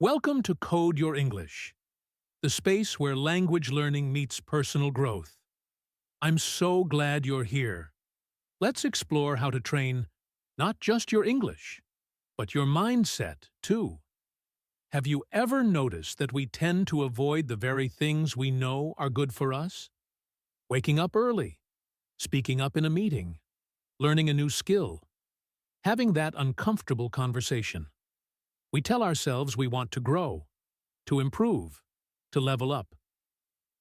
Welcome to Code Your English, the space where language learning meets personal growth. I'm so glad you're here. Let's explore how to train not just your English, but your mindset, too. Have you ever noticed that we tend to avoid the very things we know are good for us? Waking up early, speaking up in a meeting, learning a new skill, having that uncomfortable conversation. We tell ourselves we want to grow, to improve, to level up.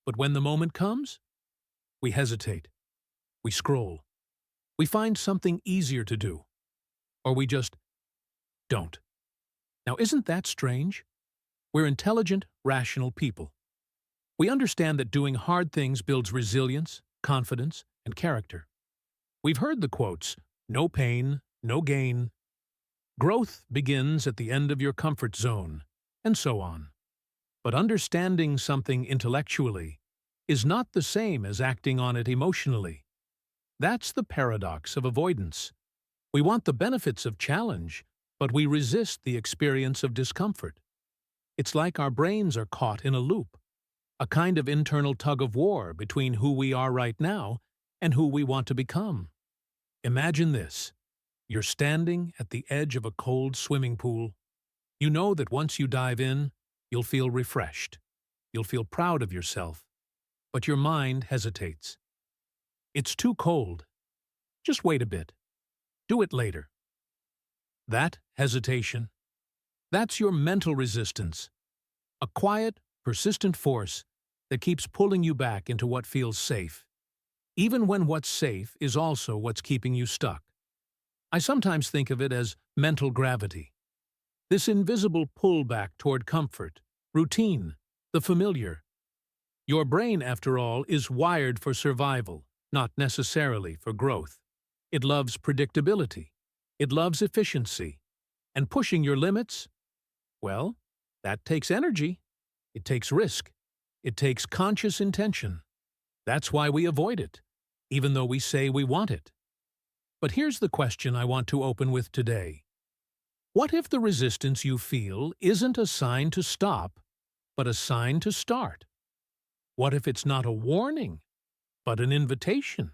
But when the moment comes, we hesitate. We scroll. We find something easier to do. Or we just don't. Now, isn't that strange? We're intelligent, rational people. We understand that doing hard things builds resilience, confidence, and character. We've heard the quotes, "No pain, no gain." Growth begins at the end of your comfort zone, and so on. But understanding something intellectually is not the same as acting on it emotionally. That's the paradox of avoidance. We want the benefits of challenge, but we resist the experience of discomfort. It's like our brains are caught in a loop, a kind of internal tug-of-war between who we are right now and who we want to become. Imagine this. You're standing at the edge of a cold swimming pool. You know that once you dive in, you'll feel refreshed. You'll feel proud of yourself. But your mind hesitates. It's too cold. Just wait a bit. Do it later. That hesitation, that's your mental resistance. A quiet, persistent force that keeps pulling you back into what feels safe, even when what's safe is also what's keeping you stuck. I sometimes think of it as mental gravity. This invisible pullback toward comfort, routine, the familiar. Your brain, after all, is wired for survival, not necessarily for growth. It loves predictability. It loves efficiency. And pushing your limits? Well, that takes energy. It takes risk. It takes conscious intention. That's why we avoid it, even though we say we want it. But here's the question I want to open with today. What if the resistance you feel isn't a sign to stop, but a sign to start? What if it's not a warning, but an invitation?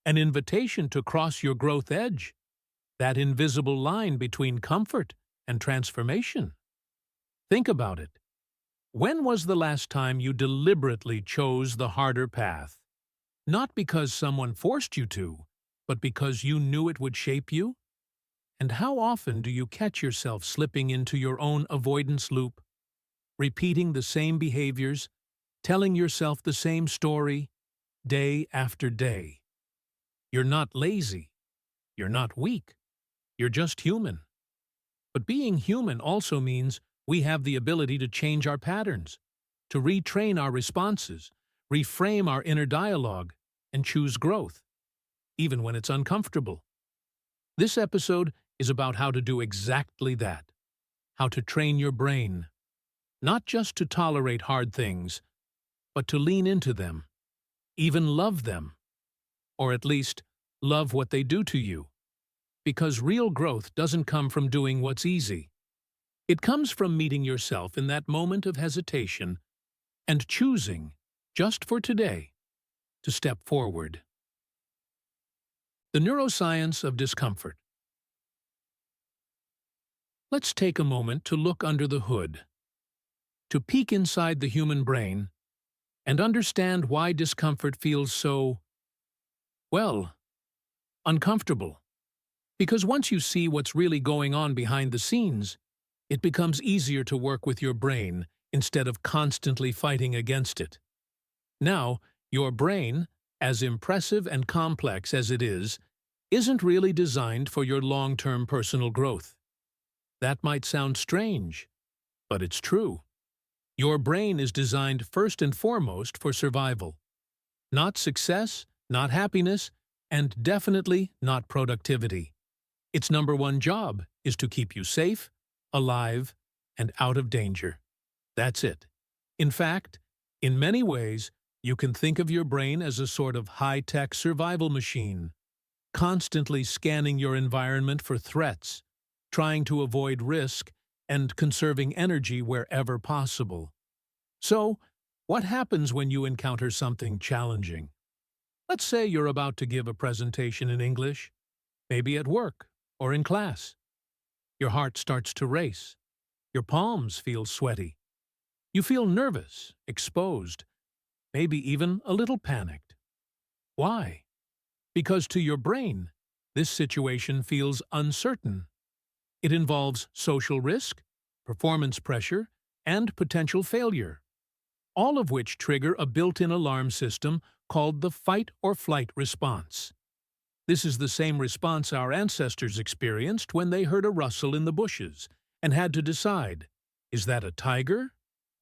An invitation to cross your growth edge, that invisible line between comfort and transformation. Think about it. When was the last time you deliberately chose the harder path? Not because someone forced you to, but because you knew it would shape you? And how often do you catch yourself slipping into your own avoidance loop, repeating the same behaviors, telling yourself the same story, day after day? You're not lazy. You're not weak. You're just human. But being human also means we have the ability to change our patterns, to retrain our responses, reframe our inner dialogue, and choose growth, even when it's uncomfortable. This episode is about how to do exactly that, how to train your brain, not just to tolerate hard things, but to lean into them, even love them, or at least love what they do to you. Because real growth doesn't come from doing what's easy. It comes from meeting yourself in that moment of hesitation and choosing, just for today, to step forward. The neuroscience of discomfort. Let's take a moment to look under the hood, to peek inside the human brain and understand why discomfort feels so, well, uncomfortable. Because once you see what's really going on behind the scenes, it becomes easier to work with your brain instead of constantly fighting against it. Now, your brain, as impressive and complex as it isn't really designed for your long-term personal growth. That might sound strange, but it's true. Your brain is designed first and foremost for survival. Not success, not happiness, and definitely not productivity. Its number one job is to keep you safe, alive, and out of danger. That's it. In fact, in many ways, you can think of your brain as a sort of high-tech survival machine, constantly scanning your environment for threats, trying to avoid risk, and conserving energy wherever possible. So, what happens when you encounter something challenging? Let's say you're about to give a presentation in English, maybe at work or in class. Your heart starts to race. Your palms feel sweaty. You feel nervous, exposed, maybe even a little panicked. Why? Because to your brain, this situation feels uncertain. It involves social risk, performance pressure, and potential failure, all of which trigger a built-in alarm system called the fight-or-flight response. This is the same response our ancestors experienced when they heard a rustle in the bushes and had to decide, is that a tiger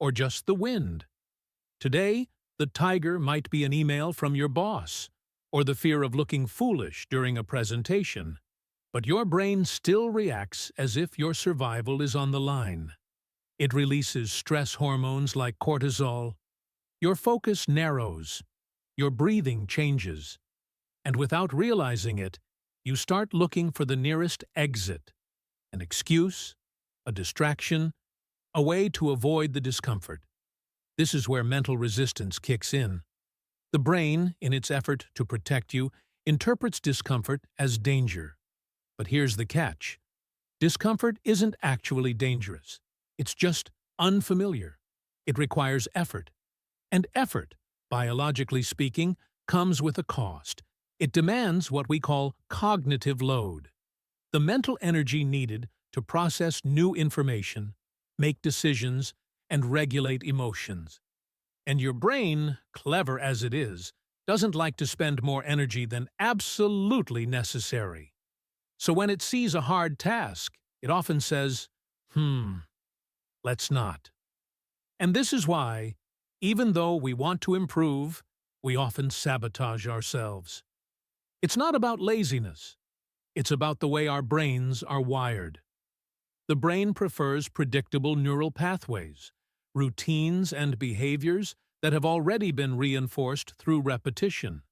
or just the wind? Today, the tiger might be an email from your boss or the fear of looking foolish during a presentation, but your brain still reacts as if your survival is on the line. It releases stress hormones like cortisol. Your focus narrows. Your breathing changes. And without realizing it, you start looking for the nearest exit, an excuse, a distraction, a way to avoid the discomfort. This is where mental resistance kicks in. The brain, in its effort to protect you, interprets discomfort as danger. But here's the catch. Discomfort isn't actually dangerous. It's just unfamiliar. It requires effort. And effort, biologically speaking, comes with a cost. It demands what we call cognitive load, the mental energy needed to process new information, make decisions, and regulate emotions. And your brain, clever as it is, doesn't like to spend more energy than absolutely necessary. So when it sees a hard task, it often says, let's not. And this is why, even though we want to improve, we often sabotage ourselves. It's not about laziness. It's about the way our brains are wired. The brain prefers predictable neural pathways, routines and behaviors that have already been reinforced through repetition.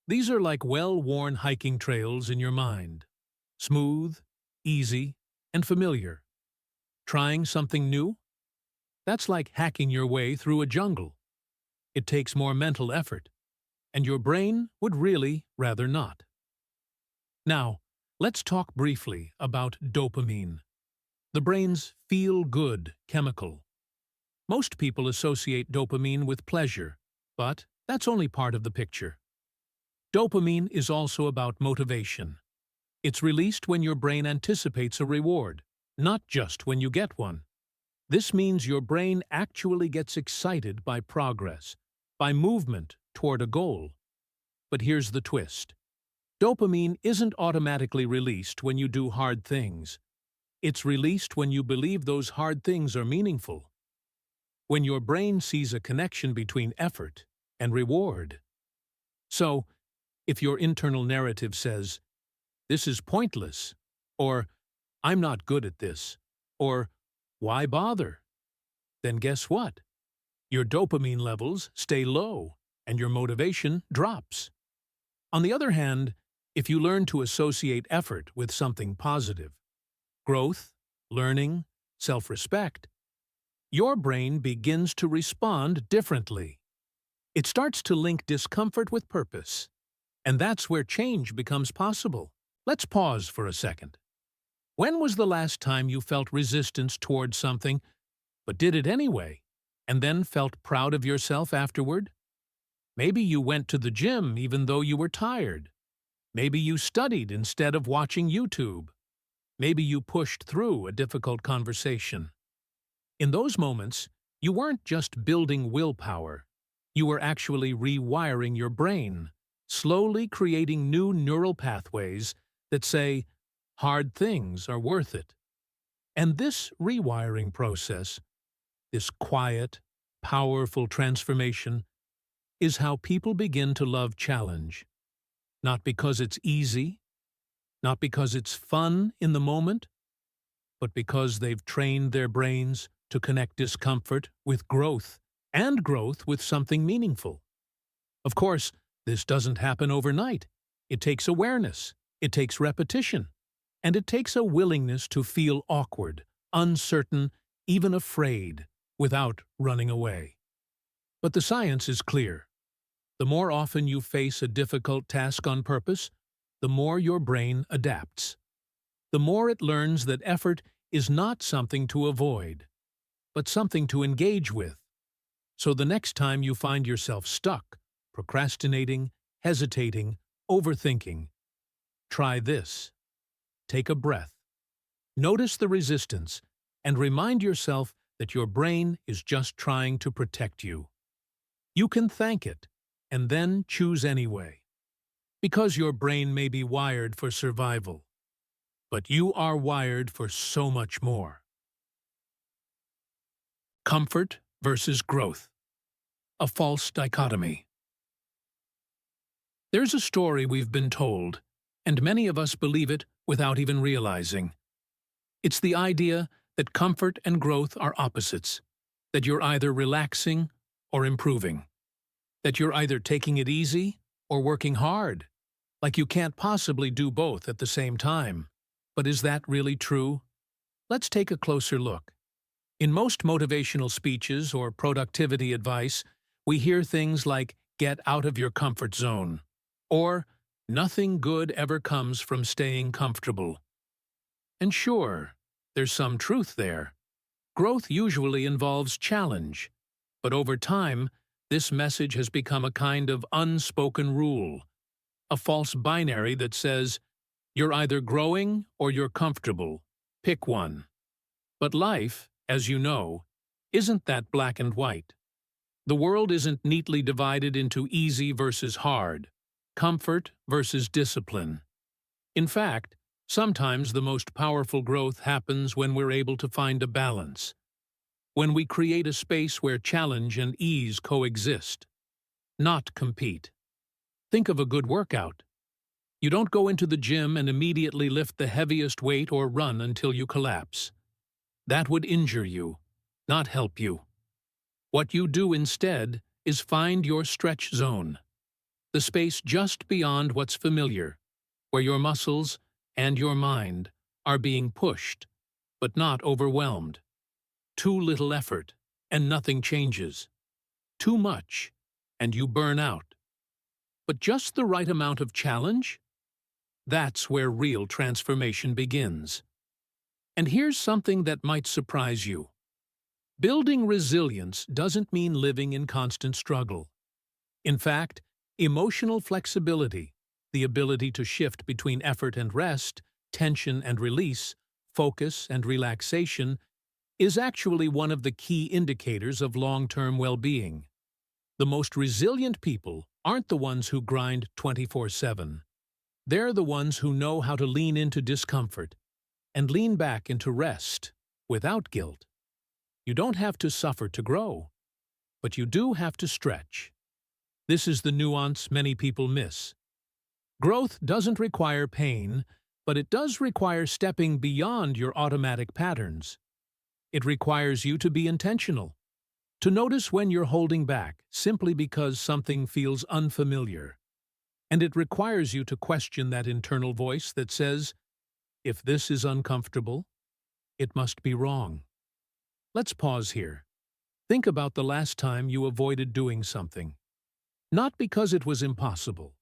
These are like well-worn hiking trails in your mind. Smooth, easy, and familiar. Trying something new? That's like hacking your way through a jungle. It takes more mental effort, and your brain would really rather not. Now, let's talk briefly about dopamine, the brain's feel-good chemical. Most people associate dopamine with pleasure, but that's only part of the picture. Dopamine is also about motivation. It's released when your brain anticipates a reward, not just when you get one. This means your brain actually gets excited by progress, by movement toward a goal. But here's the twist. Dopamine isn't automatically released when you do hard things. It's released when you believe those hard things are meaningful. When your brain sees a connection between effort and reward. So, if your internal narrative says, "This is pointless," or "I'm not good at this," or "Why bother?" then guess what? Your dopamine levels stay low and your motivation drops. On the other hand, if you learn to associate effort with something positive, growth, learning, self-respect, your brain begins to respond differently. It starts to link discomfort with purpose, and that's where change becomes possible. Let's pause for a second. When was the last time you felt resistance towards something, but did it anyway, and then felt proud of yourself afterward? Maybe you went to the gym even though you were tired. Maybe you studied instead of watching YouTube. Maybe you pushed through a difficult conversation. In those moments, you weren't just building willpower. You were actually rewiring your brain, slowly creating new neural pathways that say, hard things are worth it. And this rewiring process, this quiet, powerful transformation, is how people begin to love challenge. Not because it's easy, not because it's fun in the moment, but because they've trained their brains to connect discomfort with growth and growth with something meaningful. Of course, this doesn't happen overnight. It takes awareness, it takes repetition, and it takes a willingness to feel awkward, uncertain, even afraid, without running away. But the science is clear. The more often you face a difficult task on purpose, the more your brain adapts. The more it learns that effort is not something to avoid, but something to engage with. So the next time you find yourself stuck, procrastinating, hesitating, overthinking, try this. Take a breath. Notice the resistance and remind yourself that your brain is just trying to protect you. You can thank it and then choose anyway. Because your brain may be wired for survival, but you are wired for so much more. Comfort versus growth. A false dichotomy. There's a story we've been told, and many of us believe it without even realizing. It's the idea that comfort and growth are opposites, that you're either relaxing or improving, that you're either taking it easy or working hard, like you can't possibly do both at the same time. But is that really true? Let's take a closer look. In most motivational speeches or productivity advice, we hear things like, "Get out of your comfort zone," or "Nothing good ever comes from staying comfortable." And sure, there's some truth there. Growth usually involves challenge, but over time, this message has become a kind of unspoken rule, a false binary that says, you're either growing or you're comfortable. Pick one. But life, as you know, isn't that black and white. The world isn't neatly divided into easy versus hard, comfort versus discipline. In fact, sometimes the most powerful growth happens when we're able to find a balance, when we create a space where challenge and ease coexist, not compete. Think of a good workout. You don't go into the gym and immediately lift the heaviest weight or run until you collapse. That would injure you, not help you. What you do instead is find your stretch zone, the space just beyond what's familiar, where your muscles and your mind are being pushed, but not overwhelmed. Too little effort, and nothing changes. Too much, and you burn out. But just the right amount of challenge? That's where real transformation begins. And here's something that might surprise you. Building resilience doesn't mean living in constant struggle. In fact, emotional flexibility, the ability to shift between effort and rest, tension and release, focus and relaxation, is actually one of the key indicators of long-term well-being. The most resilient people aren't the ones who grind 24/7. They're the ones who know how to lean into discomfort and lean back into rest without guilt. You don't have to suffer to grow, but you do have to stretch. This is the nuance many people miss. Growth doesn't require pain, but it does require stepping beyond your automatic patterns. It requires you to be intentional, to notice when you're holding back simply because something feels unfamiliar. And it requires you to question that internal voice that says, if this is uncomfortable, it must be wrong. Let's pause here. Think about the last time you avoided doing something. Not because it was impossible,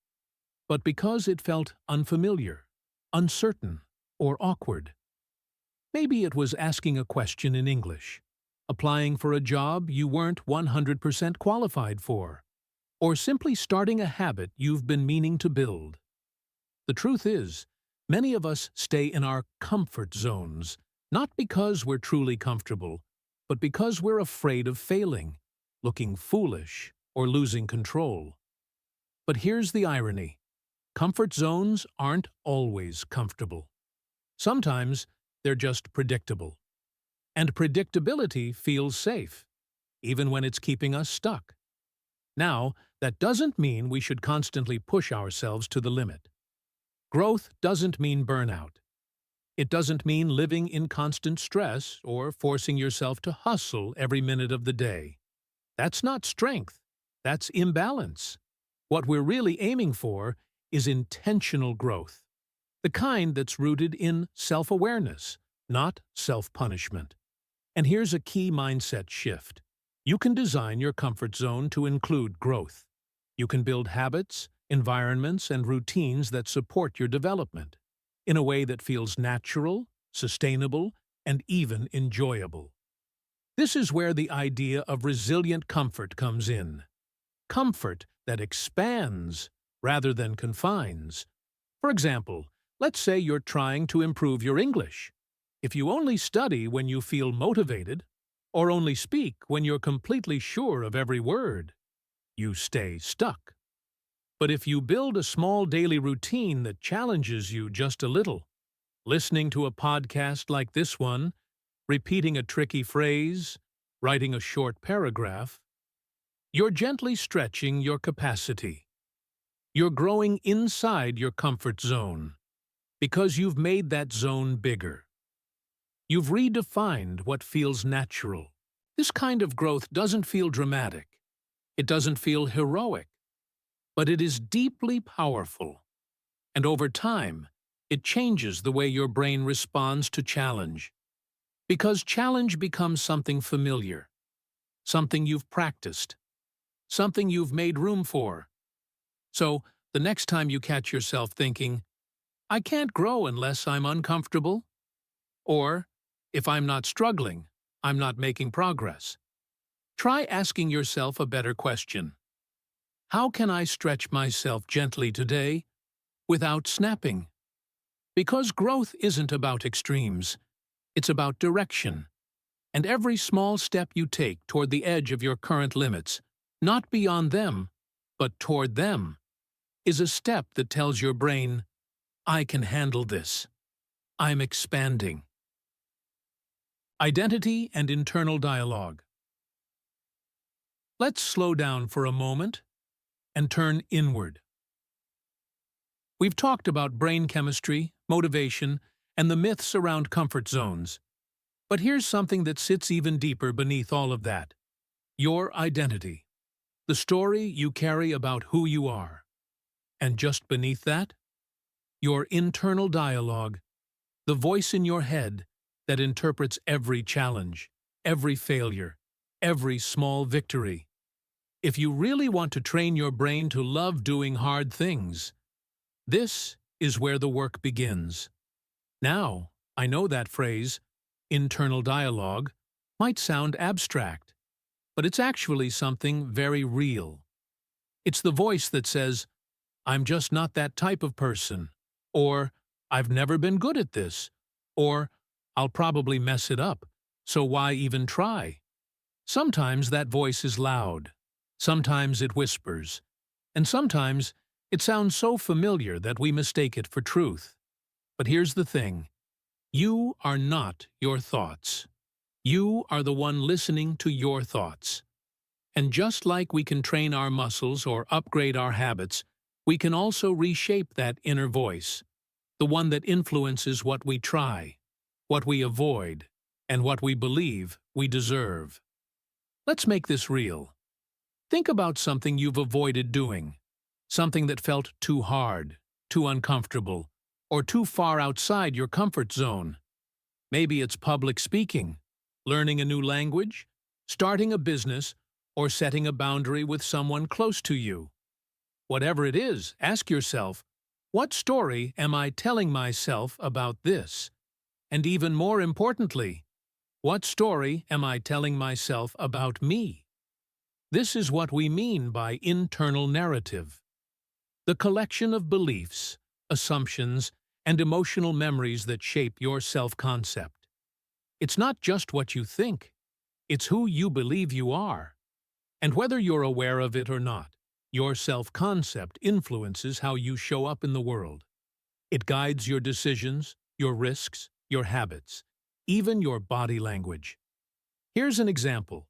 but because it felt unfamiliar, uncertain, or awkward. Maybe it was asking a question in English, applying for a job you weren't 100% qualified for, or simply starting a habit you've been meaning to build. The truth is, many of us stay in our comfort zones, not because we're truly comfortable, but because we're afraid of failing, looking foolish, or losing control. But here's the irony. Comfort zones aren't always comfortable. Sometimes they're just predictable. And predictability feels safe, even when it's keeping us stuck. Now, that doesn't mean we should constantly push ourselves to the limit. Growth doesn't mean burnout. It doesn't mean living in constant stress or forcing yourself to hustle every minute of the day. That's not strength. That's imbalance. What we're really aiming for is intentional growth, the kind that's rooted in self-awareness, not self-punishment. And here's a key mindset shift. You can design your comfort zone to include growth. You can build habits, environments, and routines that support your development in a way that feels natural, sustainable, and even enjoyable. This is where the idea of resilient comfort comes in. Comfort that expands rather than confines. For example, let's say you're trying to improve your English. If you only study when you feel motivated, or only speak when you're completely sure of every word, you stay stuck. But if you build a small daily routine that challenges you just a little, listening to a podcast like this one, repeating a tricky phrase, writing a short paragraph, you're gently stretching your capacity. You're growing inside your comfort zone because you've made that zone bigger. You've redefined what feels natural. This kind of growth doesn't feel dramatic. It doesn't feel heroic. But it is deeply powerful. And over time, it changes the way your brain responds to challenge. Because challenge becomes something familiar, something you've practiced, something you've made room for. So, the next time you catch yourself thinking, I can't grow unless I'm uncomfortable, or, if I'm not struggling, I'm not making progress, try asking yourself a better question. How can I stretch myself gently today without snapping? Because growth isn't about extremes, it's about direction. And every small step you take toward the edge of your current limits, not beyond them, but toward them, is a step that tells your brain, I can handle this. I'm expanding. Identity and internal dialogue. Let's slow down for a moment and turn inward. We've talked about brain chemistry, motivation, and the myths around comfort zones. But here's something that sits even deeper beneath all of that. Your identity. The story you carry about who you are. And just beneath that, your internal dialogue, the voice in your head that interprets every challenge, every failure, every small victory. If you really want to train your brain to love doing hard things, this is where the work begins. Now, I know that phrase, internal dialogue, might sound abstract, but it's actually something very real. It's the voice that says, I'm just not that type of person, or I've never been good at this, or I'll probably mess it up, so why even try? Sometimes that voice is loud, sometimes it whispers, and sometimes it sounds so familiar that we mistake it for truth. But here's the thing. You are not your thoughts. You are the one listening to your thoughts. And just like we can train our muscles or upgrade our habits, we can also reshape that inner voice, the one that influences what we try, what we avoid, and what we believe we deserve. Let's make this real. Think about something you've avoided doing, something that felt too hard, too uncomfortable, or too far outside your comfort zone. Maybe it's public speaking, learning a new language, starting a business, or setting a boundary with someone close to you. Whatever it is, ask yourself, what story am I telling myself about this? And even more importantly, what story am I telling myself about me? This is what we mean by internal narrative. The collection of beliefs, assumptions, and emotional memories that shape your self-concept. It's not just what you think, it's who you believe you are. And whether you're aware of it or not, your self-concept influences how you show up in the world. It guides your decisions, your risks, your habits, even your body language. Here's an example.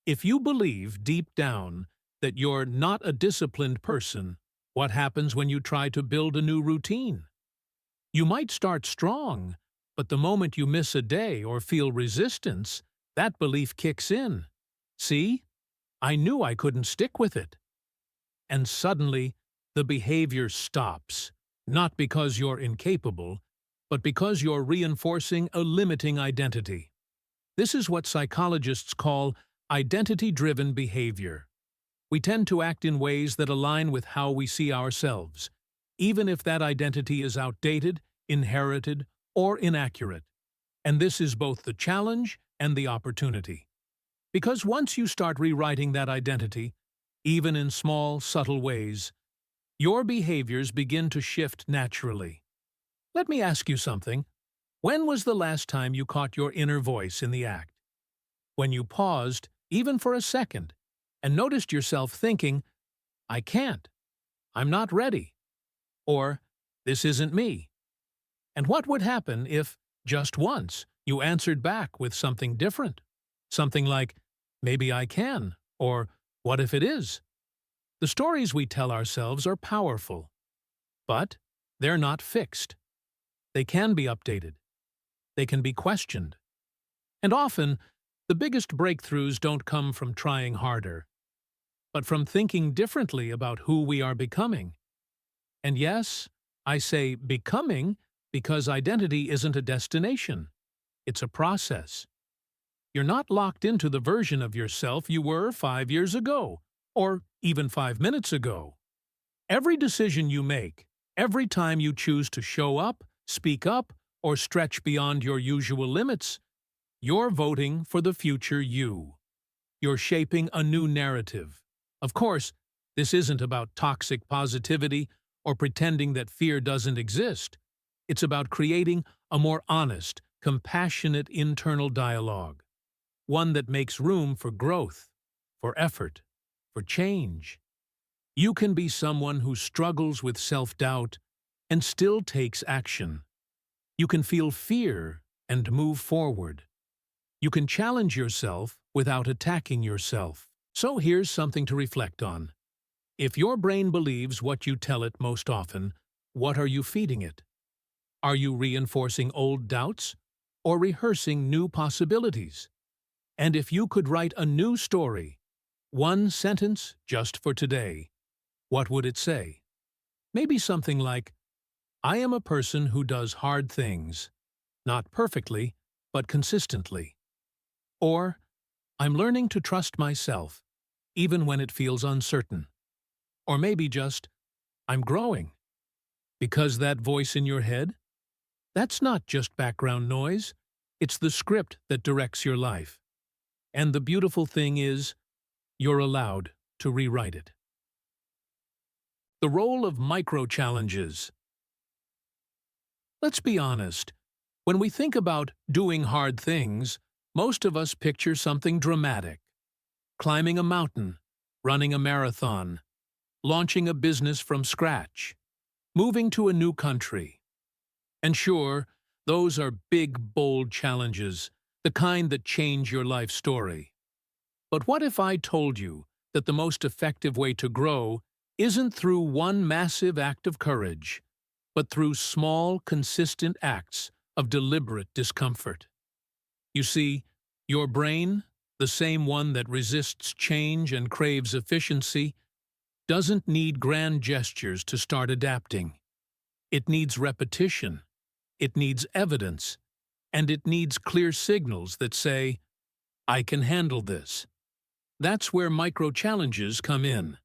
If you believe deep down that you're not a disciplined person, what happens when you try to build a new routine? You might start strong, but the moment you miss a day or feel resistance, that belief kicks in. See? I knew I couldn't stick with it. And suddenly, the behavior stops, not because you're incapable, but because you're reinforcing a limiting identity. This is what psychologists call identity-driven behavior. We tend to act in ways that align with how we see ourselves, even if that identity is outdated, inherited, or inaccurate. And this is both the challenge and the opportunity. Because once you start rewriting that identity, even in small, subtle ways, your behaviors begin to shift naturally. Let me ask you something. When was the last time you caught your inner voice in the act? When you paused, even for a second, and noticed yourself thinking, "I can't," "I'm not ready," or "this isn't me." And what would happen if, just once, you answered back with something different? Something like, "Maybe I can," or "What if it is?" The stories we tell ourselves are powerful, but they're not fixed. They can be updated. They can be questioned. And often, the biggest breakthroughs don't come from trying harder, but from thinking differently about who we are becoming. And yes, I say becoming because identity isn't a destination. It's a process. You're not locked into the version of yourself you were 5 years ago, or even 5 minutes ago. Every decision you make, every time you choose to show up, speak up, or stretch beyond your usual limits, you're voting for the future you. You're shaping a new narrative. Of course, this isn't about toxic positivity or pretending that fear doesn't exist. It's about creating a more honest, compassionate internal dialogue. One that makes room for growth, for effort, for change. You can be someone who struggles with self-doubt and still takes action. You can feel fear and move forward. You can challenge yourself without attacking yourself. So here's something to reflect on. If your brain believes what you tell it most often, what are you feeding it? Are you reinforcing old doubts or rehearsing new possibilities? And if you could write a new story, one sentence just for today, what would it say? Maybe something like, "I am a person who does hard things, not perfectly, but consistently." Or, "I'm learning to trust myself, even when it feels uncertain." Or maybe just, "I'm growing." Because that voice in your head, that's not just background noise, it's the script that directs your life. And the beautiful thing is, you're allowed to rewrite it. The role of micro-challenges. Let's be honest. When we think about doing hard things, most of us picture something dramatic. Climbing a mountain, running a marathon, launching a business from scratch, moving to a new country. And sure, those are big, bold challenges, the kind that change your life story. But what if I told you that the most effective way to grow isn't through one massive act of courage, but through small, consistent acts of deliberate discomfort? You see, your brain, the same one that resists change and craves efficiency, doesn't need grand gestures to start adapting. It needs repetition, it needs evidence, and it needs clear signals that say, "I can handle this." That's where micro-challenges come in.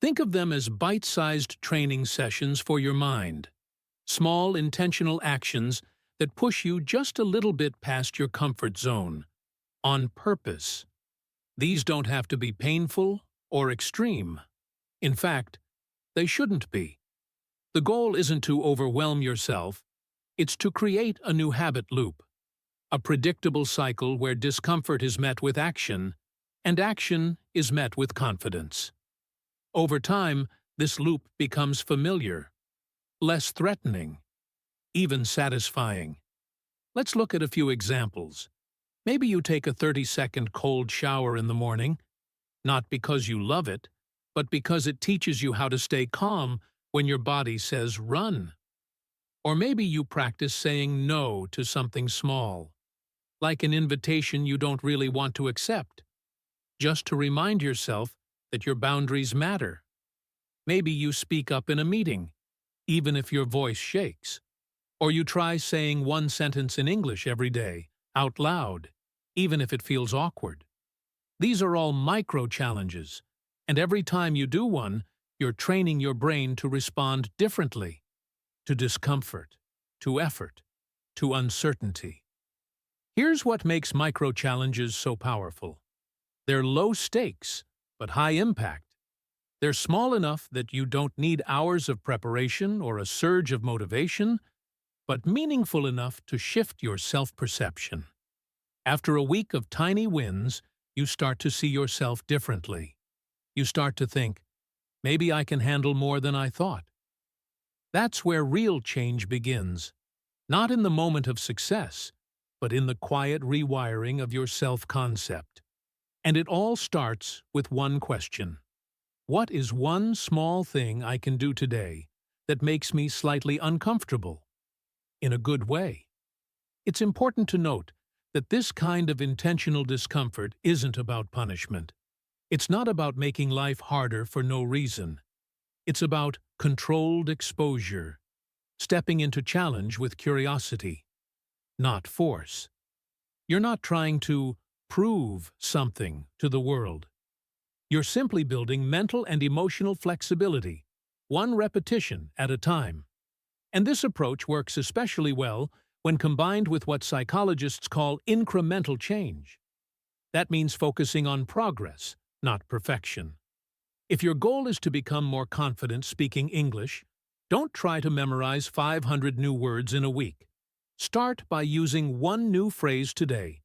Think of them as bite-sized training sessions for your mind. Small, intentional actions that push you just a little bit past your comfort zone, on purpose. These don't have to be painful or extreme. In fact, they shouldn't be. The goal isn't to overwhelm yourself, it's to create a new habit loop, a predictable cycle where discomfort is met with action, and action is met with confidence. Over time, this loop becomes familiar, less threatening, even satisfying. Let's look at a few examples. Maybe you take a 30-second cold shower in the morning, not because you love it, but because it teaches you how to stay calm when your body says run. Or maybe you practice saying no to something small, like an invitation you don't really want to accept, just to remind yourself that your boundaries matter. Maybe you speak up in a meeting, even if your voice shakes. Or you try saying one sentence in English every day, out loud, even if it feels awkward. These are all micro-challenges, and every time you do one, you're training your brain to respond differently, to discomfort, to effort, to uncertainty. Here's what makes micro-challenges so powerful. They're low stakes, but high impact. They're small enough that you don't need hours of preparation or a surge of motivation, but meaningful enough to shift your self-perception. After a week of tiny wins, you start to see yourself differently. You start to think, maybe I can handle more than I thought. That's where real change begins, not in the moment of success, but in the quiet rewiring of your self-concept. And it all starts with one question. What is one small thing I can do today that makes me slightly uncomfortable? In a good way. It's important to note that this kind of intentional discomfort isn't about punishment. It's not about making life harder for no reason. It's about controlled exposure, stepping into challenge with curiosity, not force. You're not trying to prove something to the world. You're simply building mental and emotional flexibility, one repetition at a time. And this approach works especially well when combined with what psychologists call incremental change. That means focusing on progress, not perfection. If your goal is to become more confident speaking English, don't try to memorize 500 new words in a week. Start by using one new phrase today,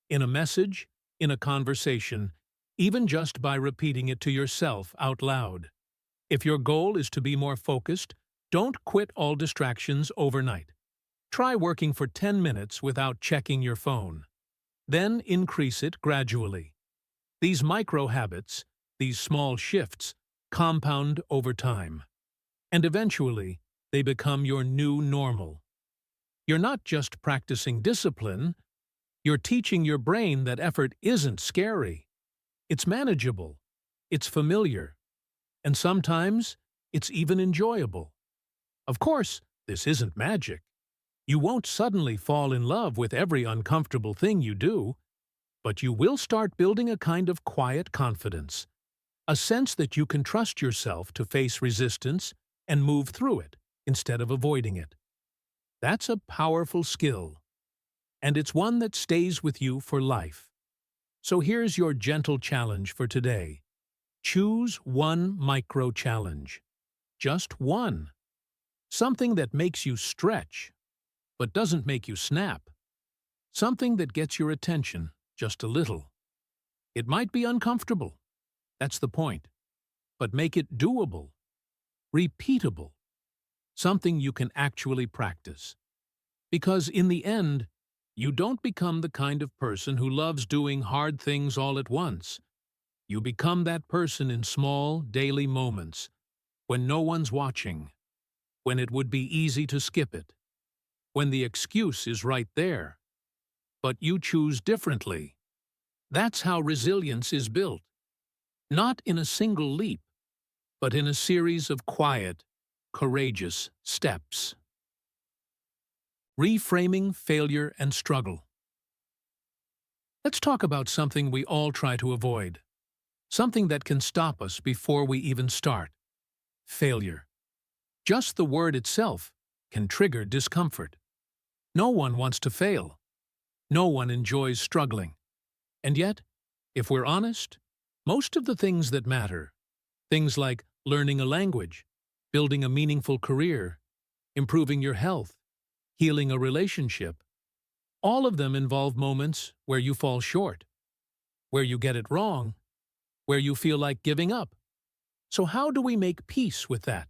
in a message, in a conversation, even just by repeating it to yourself out loud. If your goal is to be more focused, don't quit all distractions overnight. Try working for 10 minutes without checking your phone. Then increase it gradually. These micro habits, these small shifts, compound over time. And eventually, they become your new normal. You're not just practicing discipline, you're teaching your brain that effort isn't scary. It's manageable, it's familiar, and sometimes it's even enjoyable. Of course, this isn't magic. You won't suddenly fall in love with every uncomfortable thing you do, but you will start building a kind of quiet confidence, a sense that you can trust yourself to face resistance and move through it instead of avoiding it. That's a powerful skill, and it's one that stays with you for life. So here's your gentle challenge for today. Choose one micro-challenge. Just one. Something that makes you stretch, but doesn't make you snap. Something that gets your attention just a little. It might be uncomfortable. That's the point. But make it doable, repeatable. Something you can actually practice. Because in the end, you don't become the kind of person who loves doing hard things all at once. You become that person in small, daily moments, when no one's watching, when it would be easy to skip it, when the excuse is right there. But you choose differently. That's how resilience is built. Not in a single leap, but in a series of quiet, courageous steps. Reframing failure and struggle. Let's talk about something we all try to avoid. Something that can stop us before we even start. Failure. Just the word itself can trigger discomfort. No one wants to fail. No one enjoys struggling. And yet, if we're honest, most of the things that matter, things like learning a language, building a meaningful career, improving your health, healing a relationship, all of them involve moments where you fall short, where you get it wrong, where you feel like giving up. So how do we make peace with that?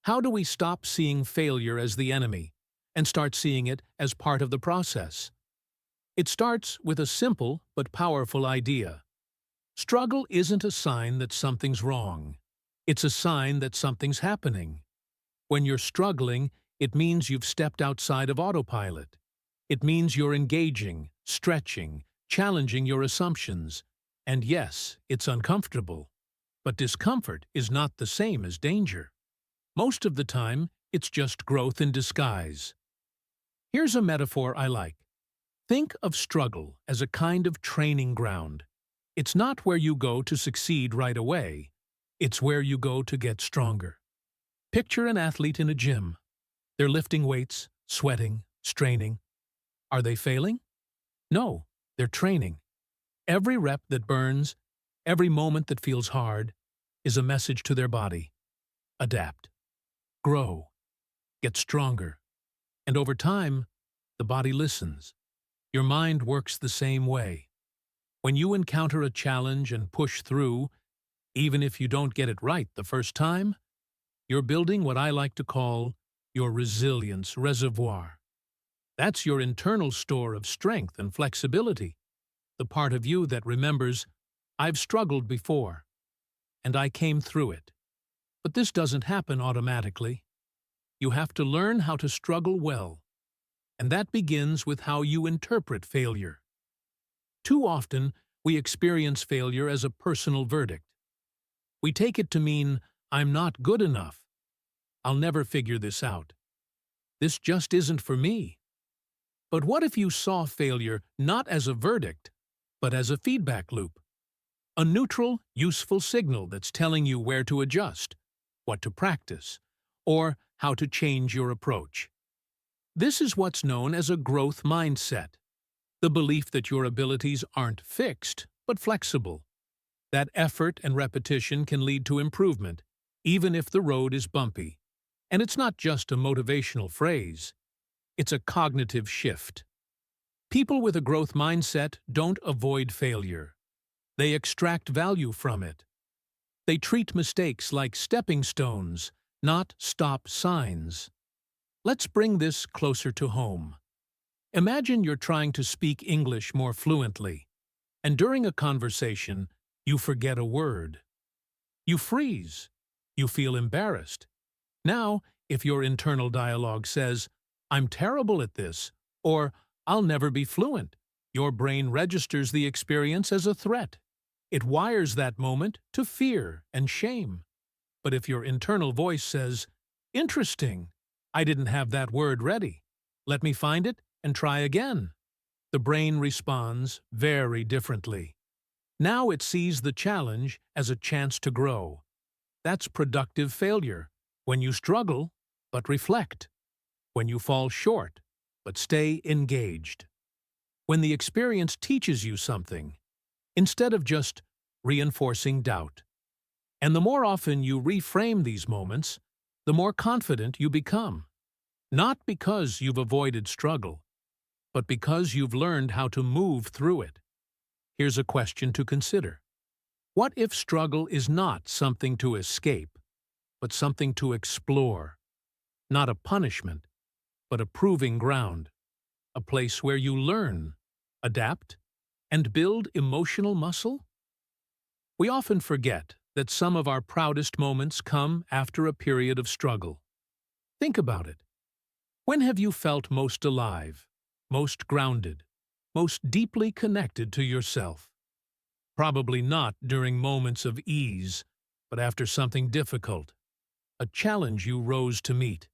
How do we stop seeing failure as the enemy and start seeing it as part of the process? It starts with a simple but powerful idea. Struggle isn't a sign that something's wrong. It's a sign that something's happening. When you're struggling, it means you've stepped outside of autopilot. It means you're engaging, stretching, challenging your assumptions. And yes, it's uncomfortable. But discomfort is not the same as danger. Most of the time, it's just growth in disguise. Here's a metaphor I like. Think of struggle as a kind of training ground. It's not where you go to succeed right away. It's where you go to get stronger. Picture an athlete in a gym. They're lifting weights, sweating, straining. Are they failing? No, they're training. Every rep that burns, every moment that feels hard, is a message to their body. Adapt. Grow. Get stronger. And over time, the body listens. Your mind works the same way. When you encounter a challenge and push through, even if you don't get it right the first time, you're building what I like to call your resilience reservoir. That's your internal store of strength and flexibility, the part of you that remembers, I've struggled before, and I came through it. But this doesn't happen automatically. You have to learn how to struggle well, and that begins with how you interpret failure. Too often, we experience failure as a personal verdict. We take it to mean, I'm not good enough. I'll never figure this out. This just isn't for me. But what if you saw failure not as a verdict, but as a feedback loop? A neutral, useful signal that's telling you where to adjust, what to practice, or how to change your approach. This is what's known as a growth mindset, the belief that your abilities aren't fixed, but flexible. That effort and repetition can lead to improvement, even if the road is bumpy. And it's not just a motivational phrase. It's a cognitive shift. People with a growth mindset don't avoid failure. They extract value from it. They treat mistakes like stepping stones, not stop signs. Let's bring this closer to home. Imagine you're trying to speak English more fluently, and during a conversation, you forget a word. You freeze. You feel embarrassed. Now, if your internal dialogue says, I'm terrible at this, or I'll never be fluent, your brain registers the experience as a threat. It wires that moment to fear and shame. But if your internal voice says, interesting, I didn't have that word ready. Let me find it and try again. The brain responds very differently. Now it sees the challenge as a chance to grow. That's productive failure. When you struggle, but reflect. When you fall short, but stay engaged. When the experience teaches you something, instead of just reinforcing doubt. And the more often you reframe these moments, the more confident you become. Not because you've avoided struggle, but because you've learned how to move through it. Here's a question to consider. What if struggle is not something to escape, but something to explore? Not a punishment, but a proving ground. A place where you learn, adapt, and build emotional muscle? We often forget that some of our proudest moments come after a period of struggle. Think about it. When have you felt most alive, most grounded, most deeply connected to yourself? Probably not during moments of ease, but after something difficult, a challenge you rose to meet,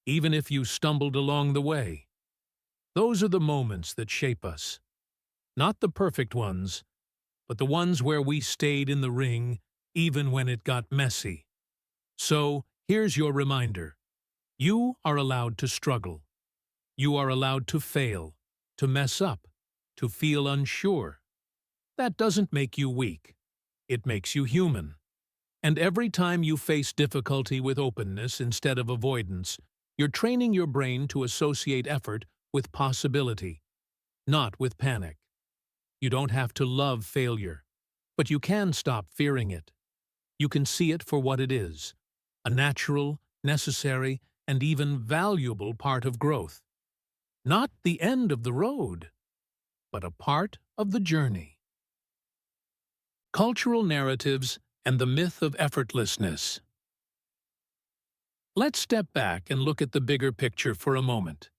even if you stumbled along the way. Those are the moments that shape us. Not the perfect ones, but the ones where we stayed in the ring even when it got messy. So, here's your reminder. You are allowed to struggle. You are allowed to fail, to mess up, to feel unsure. That doesn't make you weak. It makes you human. And every time you face difficulty with openness instead of avoidance, you're training your brain to associate effort with possibility, not with panic. You don't have to love failure, but you can stop fearing it. You can see it for what it is, a natural, necessary, and even valuable part of growth. Not the end of the road, but a part of the journey. Cultural narratives and the myth of effortlessness. Let's step back and look at the bigger picture for a moment.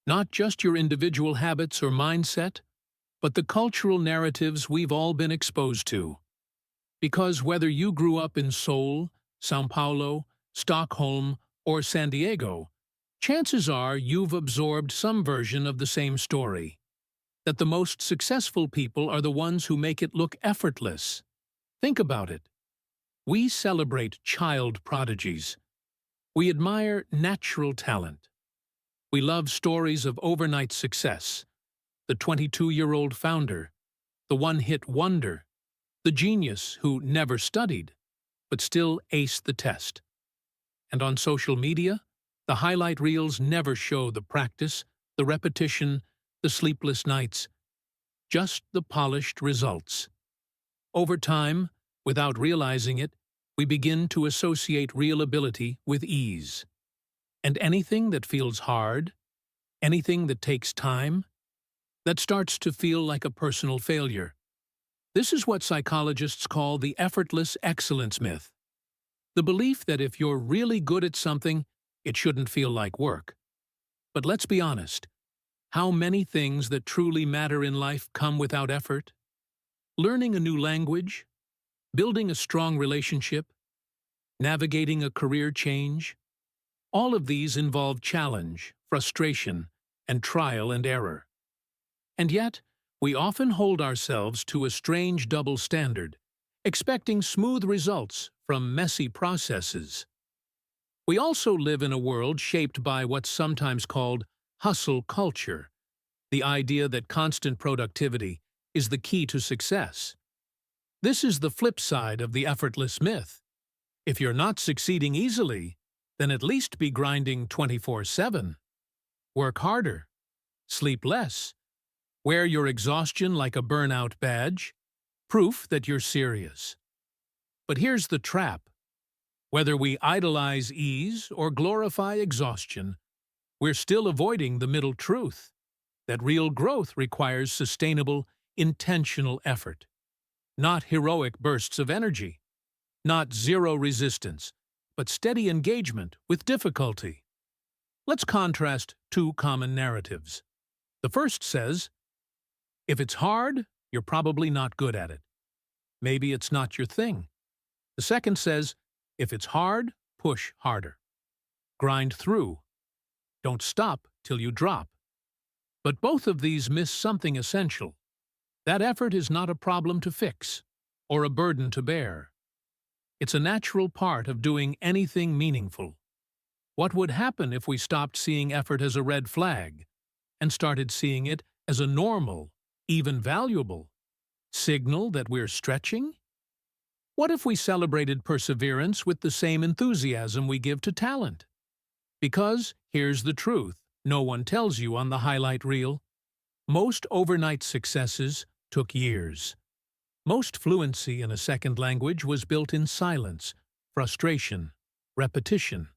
Not just your individual habits or mindset, but the cultural narratives we've all been exposed to. Because whether you grew up in Seoul, São Paulo, Stockholm, or San Diego, Chances are you've absorbed some version of the same story, that the most successful people are the ones who make it look effortless. Think about it. We celebrate child prodigies. We admire natural talent. We love stories of overnight success, the 22-year-old founder, the one-hit wonder, the genius who never studied, but still aced the test. And on social media, the highlight reels never show the practice, the repetition, the sleepless nights, just the polished results. Over time, without realizing it, we begin to associate real ability with ease. And anything that feels hard, anything that takes time, that starts to feel like a personal failure. This is what psychologists call the effortless excellence myth. The belief that if you're really good at something, it shouldn't feel like work. But let's be honest, how many things that truly matter in life come without effort? Learning a new language, building a strong relationship, navigating a career change. All of these involve challenge, frustration, and trial and error. And yet, we often hold ourselves to a strange double standard, expecting smooth results from messy processes. We also live in a world shaped by what's sometimes called hustle culture, the idea that constant productivity is the key to success. This is the flip side of the effortless myth. If you're not succeeding easily, then at least be grinding 24/7. Work harder, sleep less, wear your exhaustion like a burnout badge, proof that you're serious. But here's the trap. Whether we idolize ease or glorify exhaustion, we're still avoiding the middle truth, that real growth requires sustainable, intentional effort. Not heroic bursts of energy, not zero resistance, but steady engagement with difficulty. Let's contrast two common narratives. The first says, if it's hard, you're probably not good at it. Maybe it's not your thing. The second says, if it's hard, push harder. Grind through. Don't stop till you drop. But both of these miss something essential. That effort is not a problem to fix, or a burden to bear. It's a natural part of doing anything meaningful. What would happen if we stopped seeing effort as a red flag and started seeing it as a normal, even valuable, signal that we're stretching? What if we celebrated perseverance with the same enthusiasm we give to talent? Because, here's the truth, no one tells you on the highlight reel. Most overnight successes took years. Most fluency in a second language was built in silence, frustration, repetition.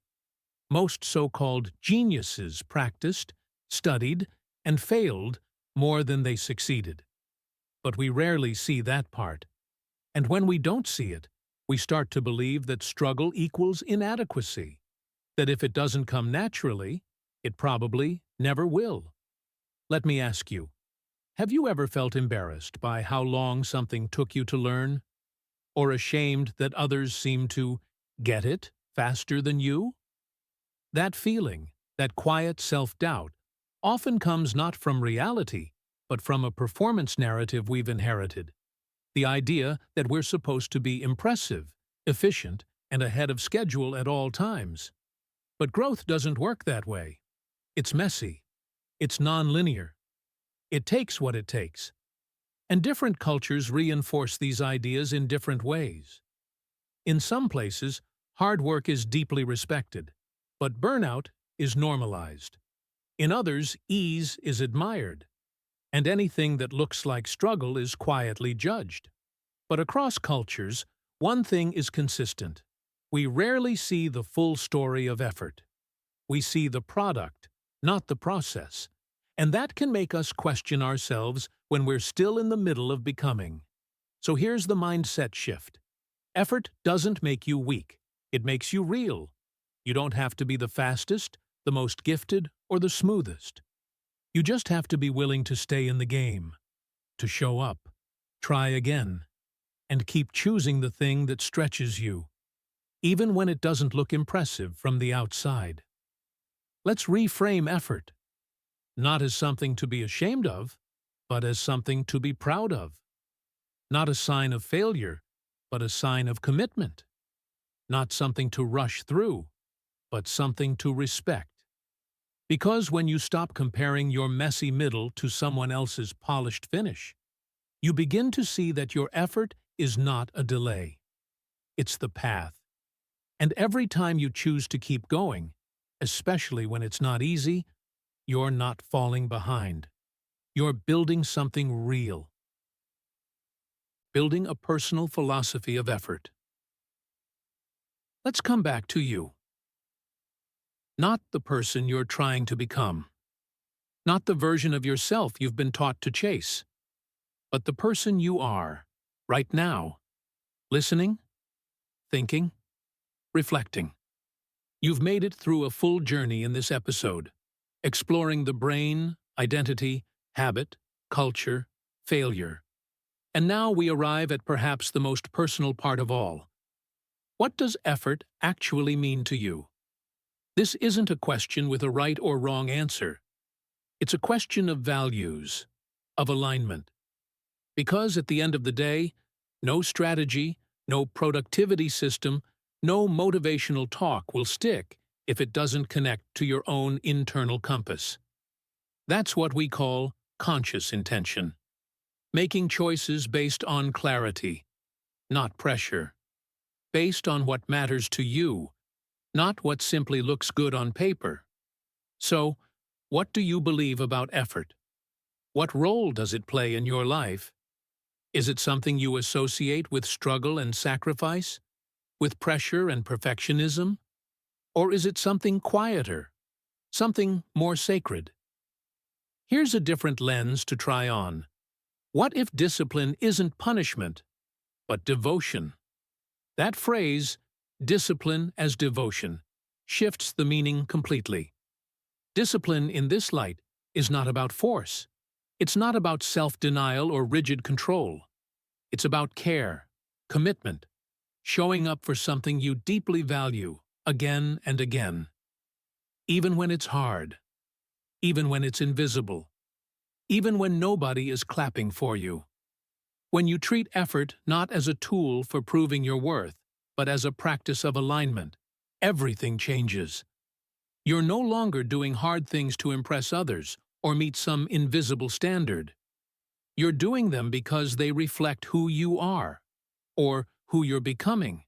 Most so-called geniuses practiced, studied, and failed more than they succeeded. But we rarely see that part. And when we don't see it, we start to believe that struggle equals inadequacy, that if it doesn't come naturally, it probably never will. Let me ask you, have you ever felt embarrassed by how long something took you to learn? Or ashamed that others seem to get it faster than you? That feeling, that quiet self-doubt, often comes not from reality, but from a performance narrative we've inherited. The idea that we're supposed to be impressive, efficient, and ahead of schedule at all times. But growth doesn't work that way. It's messy. It's non-linear. It takes what it takes. And different cultures reinforce these ideas in different ways. In some places, hard work is deeply respected, but burnout is normalized. In others, ease is admired, and anything that looks like struggle is quietly judged. But across cultures, one thing is consistent. We rarely see the full story of effort. We see the product, not the process. And that can make us question ourselves when we're still in the middle of becoming. So here's the mindset shift. Effort doesn't make you weak. It makes you real. You don't have to be the fastest, the most gifted, or the smoothest. You just have to be willing to stay in the game, to show up, try again, and keep choosing the thing that stretches you, even when it doesn't look impressive from the outside. Let's reframe effort, not as something to be ashamed of, but as something to be proud of. Not a sign of failure, but a sign of commitment. Not something to rush through, but something to respect. Because when you stop comparing your messy middle to someone else's polished finish, you begin to see that your effort is not a delay. It's the path. And every time you choose to keep going, especially when it's not easy, you're not falling behind. You're building something real. Building a personal philosophy of effort. Let's come back to you. Not the person you're trying to become. Not the version of yourself you've been taught to chase. But the person you are, right now. Listening, thinking, reflecting. You've made it through a full journey in this episode, exploring the brain, identity, habit, culture, failure. And now we arrive at perhaps the most personal part of all. What does effort actually mean to you? This isn't a question with a right or wrong answer. It's a question of values, of alignment. Because at the end of the day, no strategy, no productivity system, no motivational talk will stick if it doesn't connect to your own internal compass. That's what we call conscious intention. Making choices based on clarity, not pressure. Based on what matters to you, not what simply looks good on paper. So, what do you believe about effort? What role does it play in your life? Is it something you associate with struggle and sacrifice? With pressure and perfectionism? Or is it something quieter? Something more sacred? Here's a different lens to try on. What if discipline isn't punishment, but devotion? That phrase, discipline as devotion, shifts the meaning completely. Discipline in this light is not about force. It's not about self-denial or rigid control. It's about care, commitment, showing up for something you deeply value again and again. Even when it's hard, even when it's invisible, even when nobody is clapping for you. When you treat effort not as a tool for proving your worth, but as a practice of alignment, everything changes. You're no longer doing hard things to impress others or meet some invisible standard. You're doing them because they reflect who you are, or who you're becoming.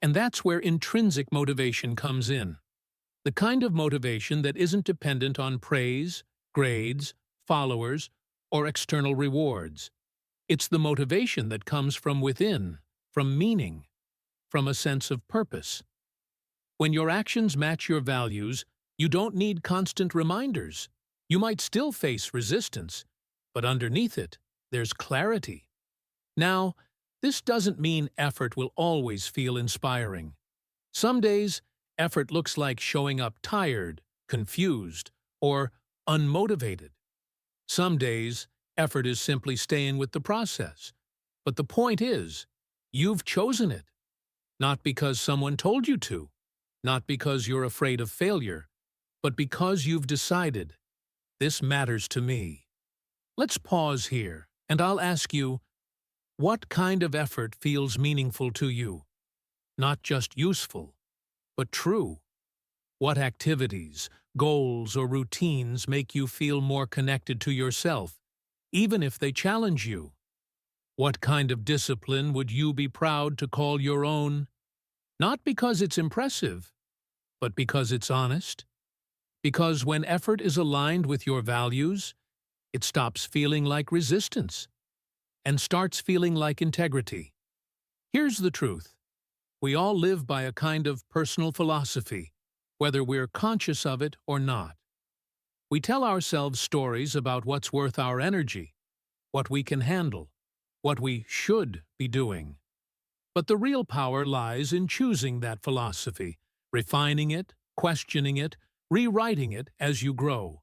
And that's where intrinsic motivation comes in. The kind of motivation that isn't dependent on praise, grades, followers, or external rewards. It's the motivation that comes from within, from meaning, from a sense of purpose. When your actions match your values, you don't need constant reminders. You might still face resistance, but underneath it, there's clarity. Now, this doesn't mean effort will always feel inspiring. Some days, effort looks like showing up tired, confused, or unmotivated. Some days, effort is simply staying with the process. But the point is, you've chosen it. Not because someone told you to, not because you're afraid of failure, but because you've decided, this matters to me. Let's pause here, and I'll ask you, what kind of effort feels meaningful to you? Not just useful, but true. What activities, goals, or routines make you feel more connected to yourself, even if they challenge you? What kind of discipline would you be proud to call your own? Not because it's impressive, but because it's honest. Because when effort is aligned with your values, it stops feeling like resistance and starts feeling like integrity. Here's the truth. We all live by a kind of personal philosophy, whether we're conscious of it or not. We tell ourselves stories about what's worth our energy, what we can handle, what we should be doing. But the real power lies in choosing that philosophy, refining it, questioning it, rewriting it as you grow.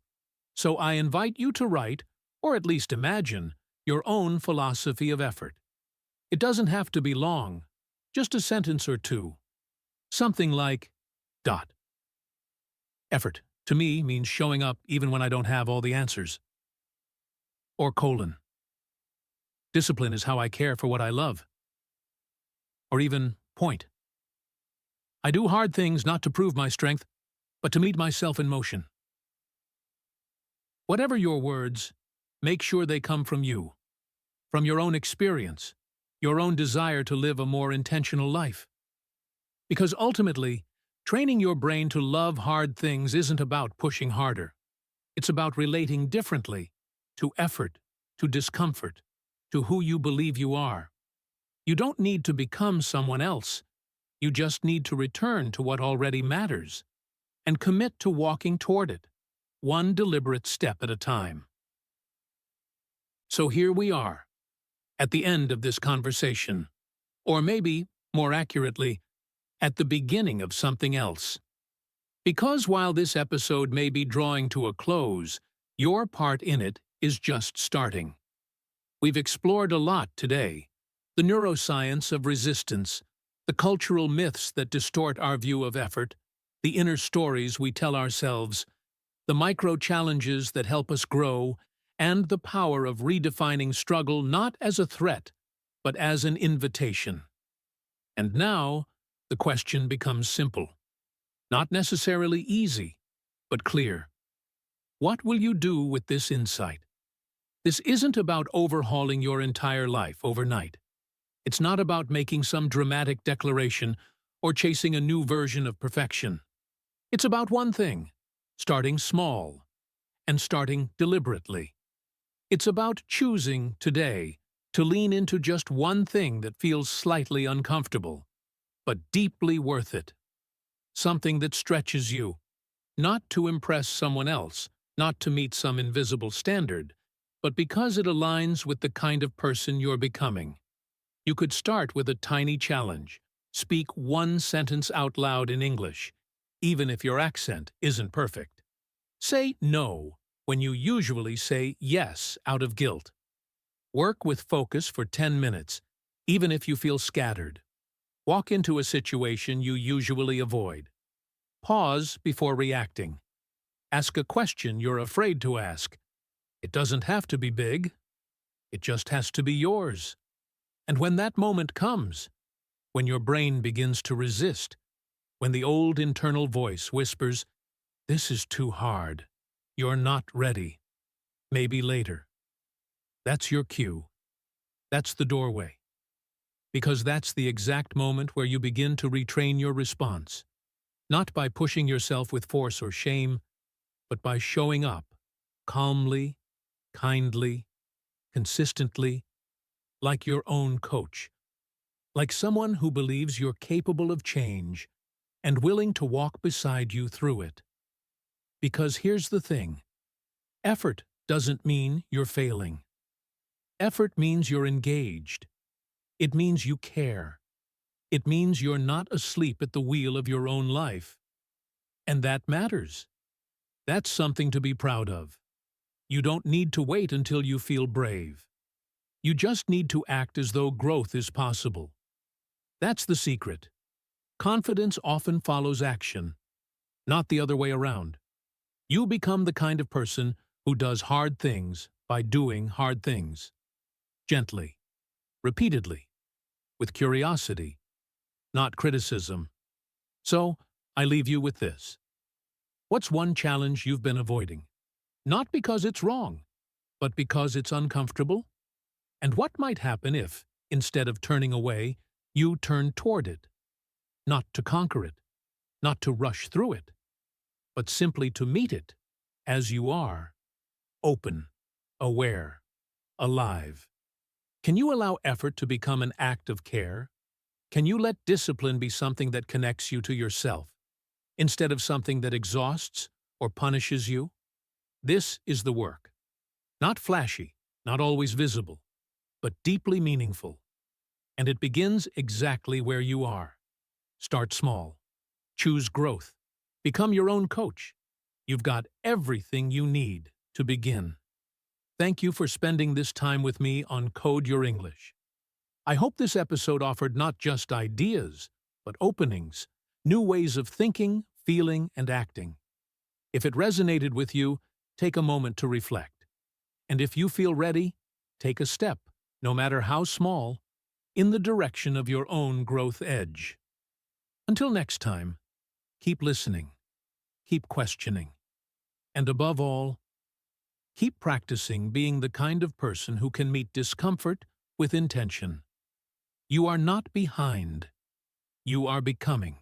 So I invite you to write, or at least imagine, your own philosophy of effort. It doesn't have to be long, just a sentence or two. Something like, Effort to me means showing up even when I don't have all the answers. Or colon. Discipline is how I care for what I love. Or even point. I do hard things not to prove my strength, but to meet myself in motion. Whatever your words, make sure they come from you, from your own experience, your own desire to live a more intentional life. Because ultimately, training your brain to love hard things isn't about pushing harder. It's about relating differently to effort, to discomfort, to who you believe you are. You don't need to become someone else. You just need to return to what already matters and commit to walking toward it, one deliberate step at a time. So here we are, at the end of this conversation, or maybe, more accurately, at the beginning of something else. Because while this episode may be drawing to a close, your part in it is just starting. We've explored a lot today: the neuroscience of resistance, the cultural myths that distort our view of effort, the inner stories we tell ourselves, the micro-challenges that help us grow, and the power of redefining struggle not as a threat, but as an invitation. And now, the question becomes simple. Not necessarily easy, but clear. What will you do with this insight? This isn't about overhauling your entire life overnight. It's not about making some dramatic declaration or chasing a new version of perfection. It's about one thing: starting small and starting deliberately. It's about choosing today to lean into just one thing that feels slightly uncomfortable, but deeply worth it. Something that stretches you, not to impress someone else, not to meet some invisible standard, but because it aligns with the kind of person you're becoming. You could start with a tiny challenge. Speak one sentence out loud in English, even if your accent isn't perfect. Say no when you usually say yes out of guilt. Work with focus for 10 minutes, even if you feel scattered. Walk into a situation you usually avoid. Pause before reacting. Ask a question you're afraid to ask. It doesn't have to be big. It just has to be yours. And when that moment comes, when your brain begins to resist, when the old internal voice whispers, "This is too hard. You're not ready. Maybe later." That's your cue. That's the doorway. Because that's the exact moment where you begin to retrain your response. Not by pushing yourself with force or shame, but by showing up, calmly, kindly, consistently, like your own coach. Like someone who believes you're capable of change and willing to walk beside you through it. Because here's the thing: effort doesn't mean you're failing. Effort means you're engaged. It means you care. It means you're not asleep at the wheel of your own life. And that matters. That's something to be proud of. You don't need to wait until you feel brave. You just need to act as though growth is possible. That's the secret. Confidence often follows action, not the other way around. You become the kind of person who does hard things by doing hard things. Gently, repeatedly, with curiosity, not criticism. So, I leave you with this. What's one challenge you've been avoiding? Not because it's wrong, but because it's uncomfortable? And what might happen if, instead of turning away, you turn toward it? Not to conquer it, not to rush through it, but simply to meet it as you are, open, aware, alive. Can you allow effort to become an act of care? Can you let discipline be something that connects you to yourself, instead of something that exhausts or punishes you? This is the work. Not flashy, not always visible, but deeply meaningful. And it begins exactly where you are. Start small. Choose growth. Become your own coach. You've got everything you need to begin. Thank you for spending this time with me on Code Your English. I hope this episode offered not just ideas, but openings, new ways of thinking, feeling, and acting. If it resonated with you, take a moment to reflect. And if you feel ready, take a step, no matter how small, in the direction of your own growth edge. Until next time, keep listening, keep questioning, and above all, keep practicing being the kind of person who can meet discomfort with intention. You are not behind. You are becoming.